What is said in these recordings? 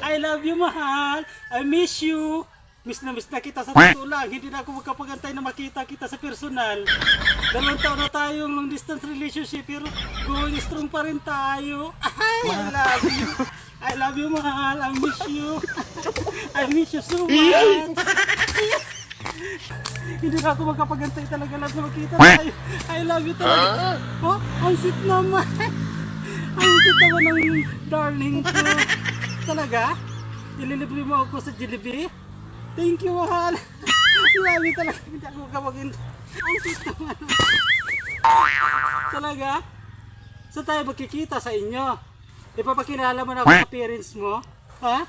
I love you, mahal. I miss you. Miss na kita sa totoo lang. Hindi na ako magkapagantay na makita kita sa personal. 2 taon na tayong long distance relationship pero going strong pa rin tayo. Ay, I love you. I love you, mahal. I miss you. I miss you so much. Hindi na ako magkapagantay talaga lang na makita tayo. I love you talaga. Oh, ang sweet naman. Ang sweet naman ng darling ko. Talaga? Ililibre mo ako sa Jollibee? Thank you, mahal. Love you talaga. Hindi ako magkapagantay. Ang sweet naman. Talaga? Saan tayo magkikita sa inyo? Ipapakilala mo na ako sa parents mo? Ha?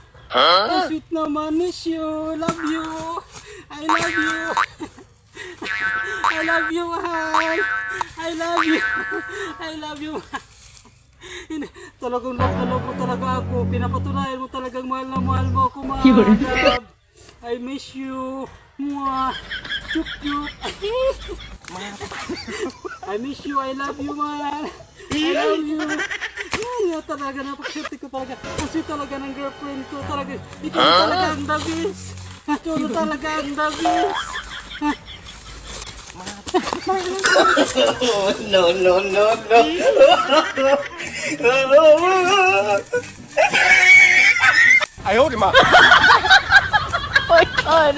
Ang sweet naman. Miss you. Love you. I love you. I love you, mahal. I love you. I love you, mahal. Talagang love na love mo talaga ako. Pinapatunayan mo talagang mahal na mahal mo ako, mahal. I miss you. Mwah. Chup chup. I miss you. I love you, mahal. I love you. Ay, talaga napakaswerte ko talaga. Kasi talaga ng girlfriend ko talaga. Ikaw talaga ang the best. Ikaw talaga ang the best. No, no, no, no. I hold him up. Oh my god.